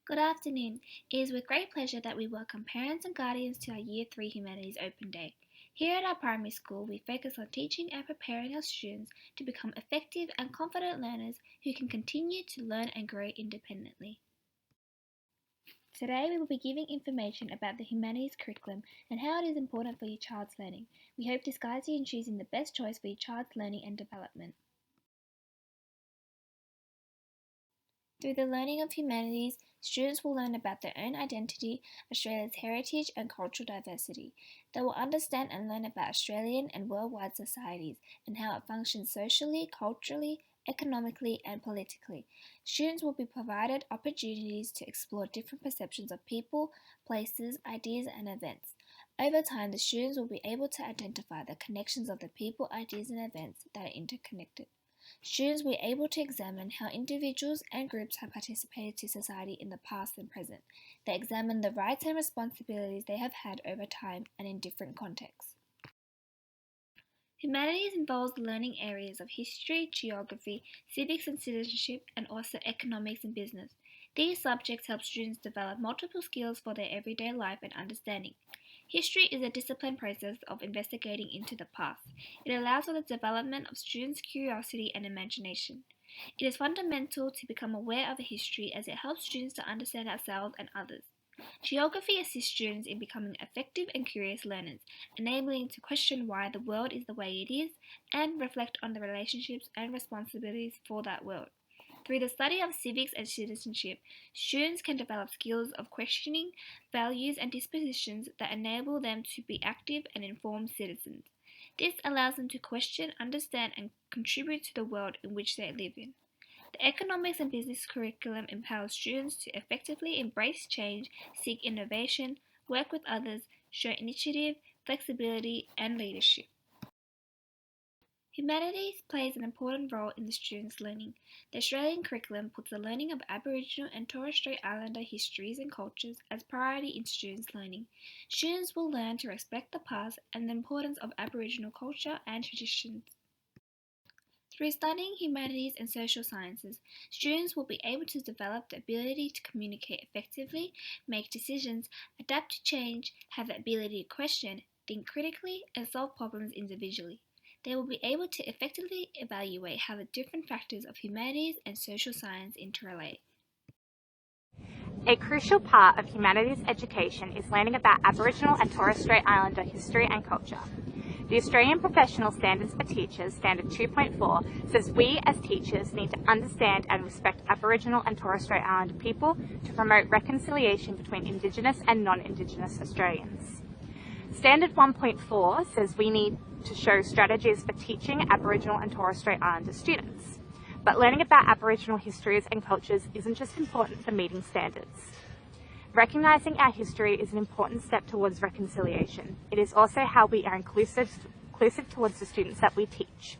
Good afternoon. It is with great pleasure that we welcome parents and guardians to our Year 3 Humanities Open Day. Here at our primary school, we focus on teaching and preparing our students to become effective and confident learners who can continue to learn and grow independently. Today we will be giving information about the Humanities curriculum and how it is important for your child's learning. We hope this guides you in choosing the best choice for your child's learning and development. Through the learning of humanities, students will learn about their own identity, Australia's heritage and cultural diversity. They will understand and learn about Australian and worldwide societies and how it functions socially, culturally, economically and politically. Students will be provided opportunities to explore different perceptions of people, places, ideas and events. Over time, the students will be able to identify the connections of the people, ideas and events that are interconnected. Students will be able to examine how individuals and groups have participated to society in the past and present. They examine the rights and responsibilities they have had over time and in different contexts. Humanities involves the learning areas of history, geography, civics and citizenship, and also economics and business. These subjects help students develop multiple skills for their everyday life and understanding. History is a disciplined process of investigating into the past. It allows for the development of students' curiosity and imagination. It is fundamental to become aware of history as it helps students to understand ourselves and others. Geography assists students in becoming effective and curious learners, enabling to question why the world is the way it is and reflect on the relationships and responsibilities for that world. Through the study of civics and citizenship, students can develop skills of questioning, values, and dispositions that enable them to be active and informed citizens. This allows them to question, understand, and contribute to the world in which they live in. The economics and business curriculum empowers students to effectively embrace change, seek innovation, work with others, show initiative, flexibility, and leadership. Humanities plays an important role in the students' learning. The Australian curriculum puts the learning of Aboriginal and Torres Strait Islander histories and cultures as priority in students' learning. Students will learn to respect the past and the importance of Aboriginal culture and traditions. Through studying humanities and social sciences, students will be able to develop the ability to communicate effectively, make decisions, adapt to change, have the ability to question, think critically, and solve problems individually. They will be able to effectively evaluate how the different factors of humanities and social science interrelate. A crucial part of humanities education is learning about Aboriginal and Torres Strait Islander history and culture. The Australian Professional Standards for Teachers, Standard 2.4, says we as teachers need to understand and respect Aboriginal and Torres Strait Islander people to promote reconciliation between Indigenous and non-Indigenous Australians. Standard 1.4 says we need to show strategies for teaching Aboriginal and Torres Strait Islander students. But learning about Aboriginal histories and cultures isn't just important for meeting standards. Recognising our history is an important step towards reconciliation. It is also how we are inclusive towards the students that we teach.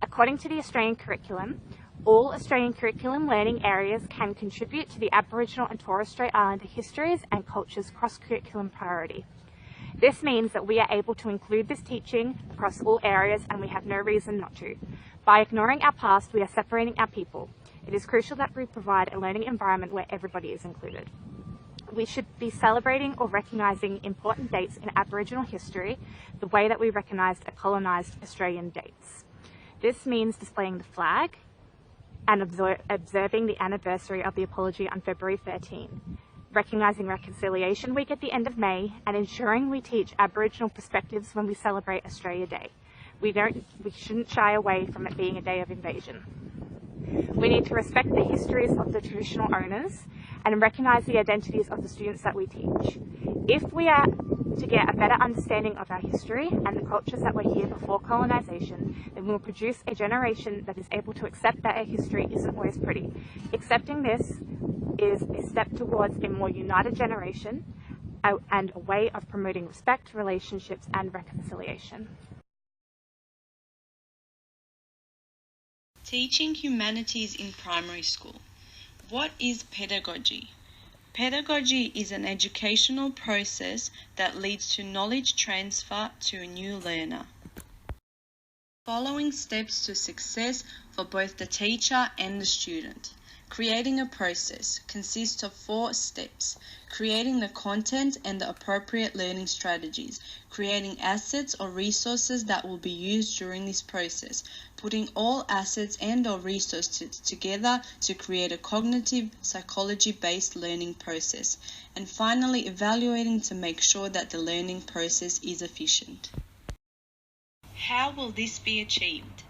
According to the Australian curriculum, all Australian curriculum learning areas can contribute to the Aboriginal and Torres Strait Islander histories and cultures cross-curriculum priority. This means that we are able to include this teaching across all areas and we have no reason not to. By ignoring our past, we are separating our people. It is crucial that we provide a learning environment where everybody is included. We should be celebrating or recognising important dates in Aboriginal history the way that we recognised a colonised Australian dates. This means displaying the flag and observing the anniversary of the apology on February 13. Recognising Reconciliation Week at the end of May, and ensuring we teach Aboriginal perspectives when we celebrate Australia Day. We shouldn't shy away from it being a day of invasion. We need to respect the histories of the traditional owners and recognise the identities of the students that we teach. If we are to get a better understanding of our history and the cultures that were here before colonisation, then we'll produce a generation that is able to accept that our history isn't always pretty. Accepting this is a step towards a more united generation and a way of promoting respect, relationships and reconciliation. Teaching humanities in primary school. What is pedagogy? Pedagogy is an educational process that leads to knowledge transfer to a new learner. Following steps to success for both the teacher and the student. Creating a process consists of 4 steps: creating the content and the appropriate learning strategies, creating assets or resources that will be used during this process, putting all assets and or resources together to create a cognitive psychology-based learning process, and finally evaluating to make sure that the learning process is efficient. How will this be achieved?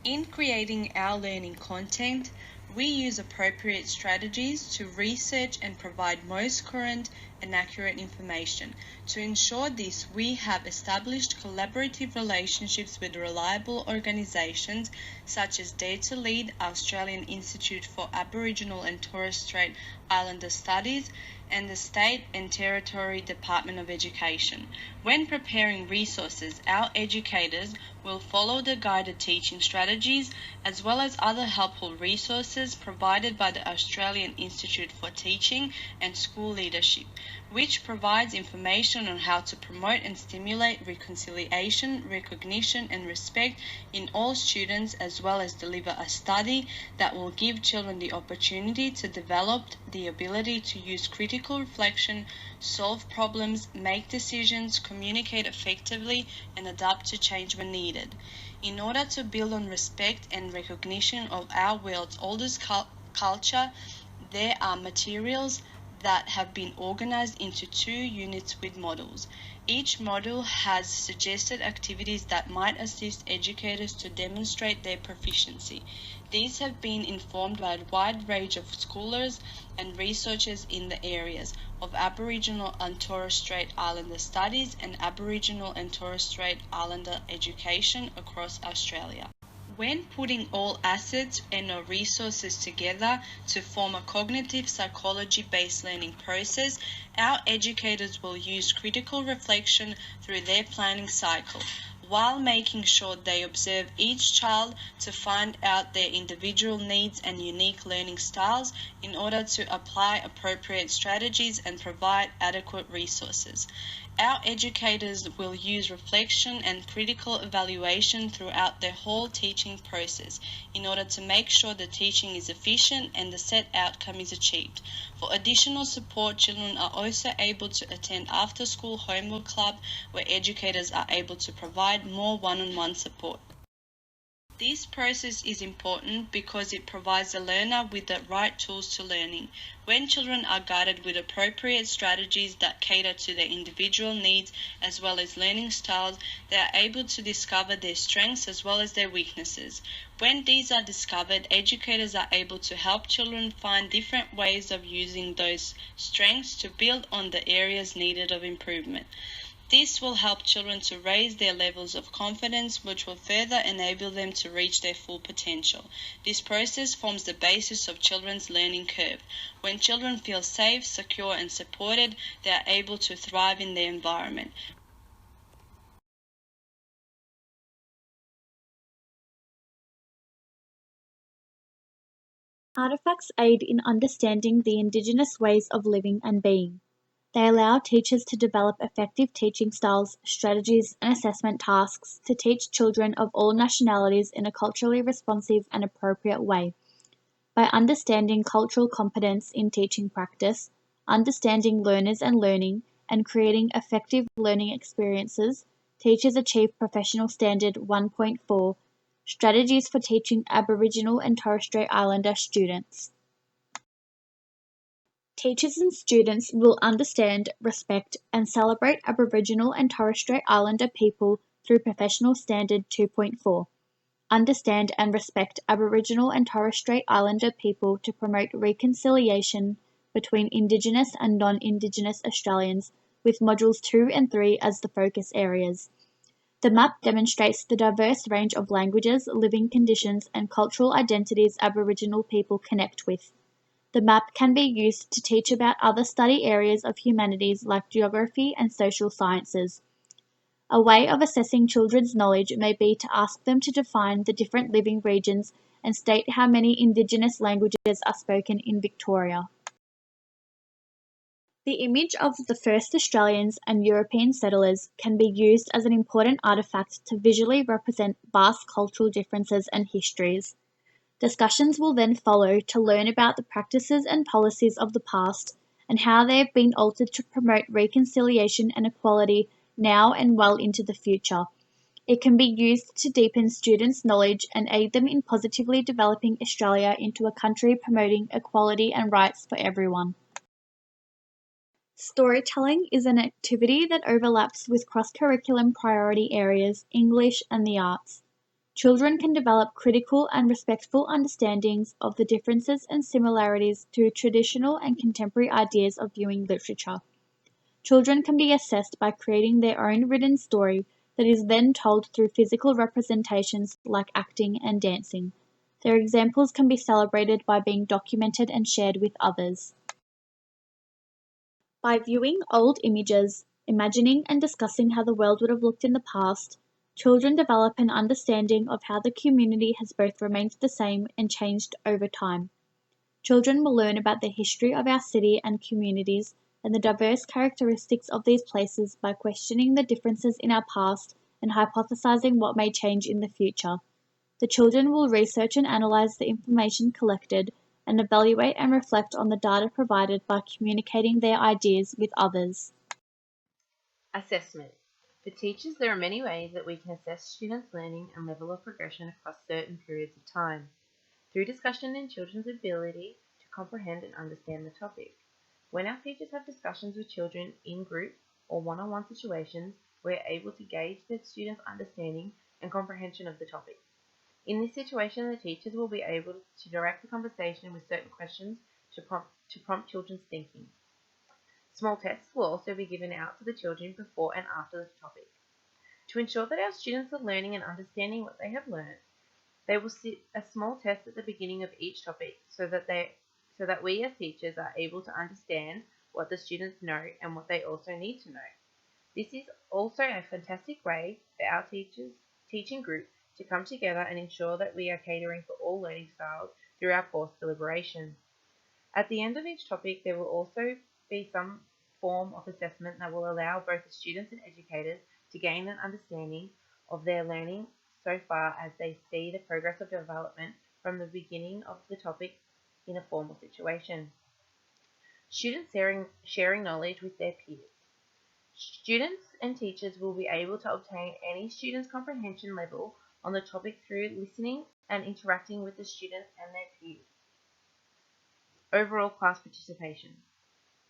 In creating our learning content, we use appropriate strategies to research and provide most current and accurate information. To ensure this, we have established collaborative relationships with reliable organisations such as Data Lead, Australian Institute for Aboriginal and Torres Strait Islander Studies, and the State and Territory Department of Education. When preparing resources, our educators will follow the guided teaching strategies as well as other helpful resources provided by the Australian Institute for Teaching and School Leadership, which provides information on how to promote and stimulate reconciliation, recognition, and respect in all students, as well as deliver a study that will give children the opportunity to develop the ability to use critical reflection, solve problems, make decisions, communicate effectively, and adapt to change when needed. In order to build on respect and recognition of our world's oldest culture, there are materials that have been organized into 2 units with models. Each module has suggested activities that might assist educators to demonstrate their proficiency. These have been informed by a wide range of scholars and researchers in the areas of Aboriginal and Torres Strait Islander studies and Aboriginal and Torres Strait Islander education across Australia. When putting all assets and or resources together to form a cognitive psychology-based learning process, our educators will use critical reflection through their planning cycle, while making sure they observe each child to find out their individual needs and unique learning styles in order to apply appropriate strategies and provide adequate resources. Our educators will use reflection and critical evaluation throughout their whole teaching process in order to make sure the teaching is efficient and the set outcome is achieved. For additional support, children are also able to attend after-school homework club where educators are able to provide more one-on-one support. This process is important because it provides the learner with the right tools to learning. When children are guided with appropriate strategies that cater to their individual needs as well as learning styles, they are able to discover their strengths as well as their weaknesses. When these are discovered, educators are able to help children find different ways of using those strengths to build on the areas needed of improvement. This will help children to raise their levels of confidence, which will further enable them to reach their full potential. This process forms the basis of children's learning curve. When children feel safe, secure, and supported, they are able to thrive in their environment. Artifacts aid in understanding the Indigenous ways of living and being. They allow teachers to develop effective teaching styles, strategies, and assessment tasks to teach children of all nationalities in a culturally responsive and appropriate way. By understanding cultural competence in teaching practice, understanding learners and learning, and creating effective learning experiences, teachers achieve Professional Standard 1.4 Strategies for Teaching Aboriginal and Torres Strait Islander Students. Teachers and students will understand, respect, and celebrate Aboriginal and Torres Strait Islander people through Professional Standard 2.4. Understand and respect Aboriginal and Torres Strait Islander people to promote reconciliation between Indigenous and non-Indigenous Australians, with Modules 2 and 3 as the focus areas. The map demonstrates the diverse range of languages, living conditions, and cultural identities Aboriginal people connect with. The map can be used to teach about other study areas of humanities like geography and social sciences. A way of assessing children's knowledge may be to ask them to define the different living regions and state how many Indigenous languages are spoken in Victoria. The image of the first Australians and European settlers can be used as an important artefact to visually represent vast cultural differences and histories. Discussions will then follow to learn about the practices and policies of the past and how they have been altered to promote reconciliation and equality now and well into the future. It can be used to deepen students' knowledge and aid them in positively developing Australia into a country promoting equality and rights for everyone. Storytelling is an activity that overlaps with cross-curriculum priority areas, English and the arts. Children can develop critical and respectful understandings of the differences and similarities to traditional and contemporary ideas of viewing literature. Children can be assessed by creating their own written story that is then told through physical representations like acting and dancing. Their examples can be celebrated by being documented and shared with others. By viewing old images, imagining and discussing how the world would have looked in the past, children develop an understanding of how the community has both remained the same and changed over time. Children will learn about the history of our city and communities and the diverse characteristics of these places by questioning the differences in our past and hypothesizing what may change in the future. The children will research and analyze the information collected and evaluate and reflect on the data provided by communicating their ideas with others. Assessment. For teachers, there are many ways that we can assess students' learning and level of progression across certain periods of time, through discussion in children's ability to comprehend and understand the topic. When our teachers have discussions with children in group or one-on-one situations, we are able to gauge the students' understanding and comprehension of the topic. In this situation, the teachers will be able to direct the conversation with certain questions to prompt children's thinking. Small tests will also be given out to the children before and after the topic. To ensure that our students are learning and understanding what they have learned, they will sit a small test at the beginning of each topic so that we as teachers are able to understand what the students know and what they also need to know. This is also a fantastic way for our teaching group to come together and ensure that we are catering for all learning styles through our course deliberation. At the end of each topic, there will also be some form of assessment that will allow both the students and educators to gain an understanding of their learning so far as they see the progress of development from the beginning of the topic in a formal situation. Students sharing knowledge with their peers. Students and teachers will be able to obtain any student's comprehension level on the topic through listening and interacting with the students and their peers. Overall class participation.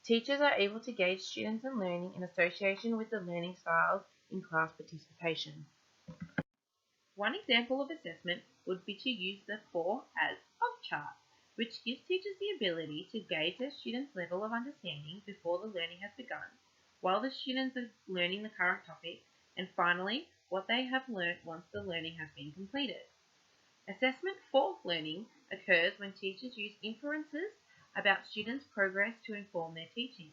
Teachers are able to gauge students and learning in association with the learning styles in class participation. One example of assessment would be to use the 4 as of chart, which gives teachers the ability to gauge their students' level of understanding before the learning has begun, while the students are learning the current topic, and finally, what they have learnt once the learning has been completed. Assessment for learning occurs when teachers use inferences about students' progress to inform their teaching.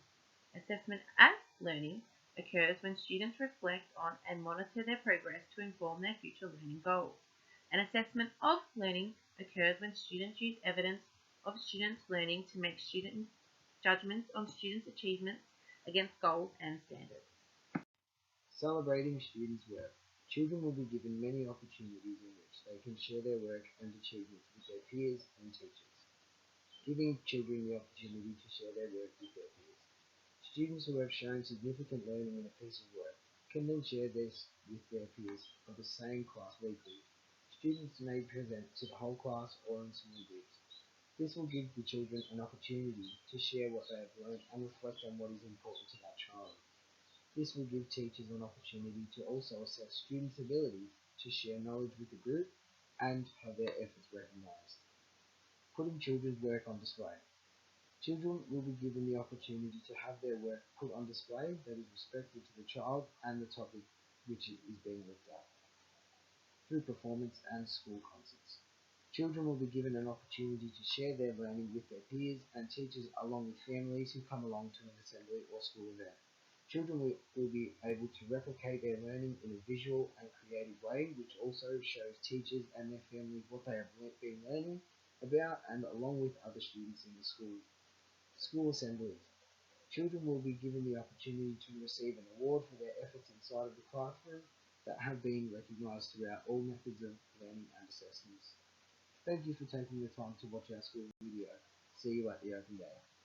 Assessment as learning occurs when students reflect on and monitor their progress to inform their future learning goals. An assessment of learning occurs when students use evidence of students' learning to make student judgments on students' achievements against goals and standards. Celebrating students' work. Children will be given many opportunities in which they can share their work and achievements with their peers and teachers. Giving children the opportunity to share their work with their peers. Students who have shown significant learning in a piece of work can then share this with their peers of the same class weekly. Students may present to the whole class or in small groups. This will give the children an opportunity to share what they have learned and reflect on what is important to that child. This will give teachers an opportunity to also assess students' ability to share knowledge with the group and have their efforts recognised. Putting children's work on display. Children will be given the opportunity to have their work put on display that is respectful to the child and the topic which is being looked at, through performance and school concerts. Children will be given an opportunity to share their learning with their peers and teachers along with families who come along to an assembly or school event. Children will be able to replicate their learning in a visual and creative way, which also shows teachers and their families what they have been learning about and along with other students in the school. School assemblies. Children will be given the opportunity to receive an award for their efforts inside of the classroom that have been recognised throughout all methods of learning and assessments. Thank you for taking the time to watch our school video. See you at the open day.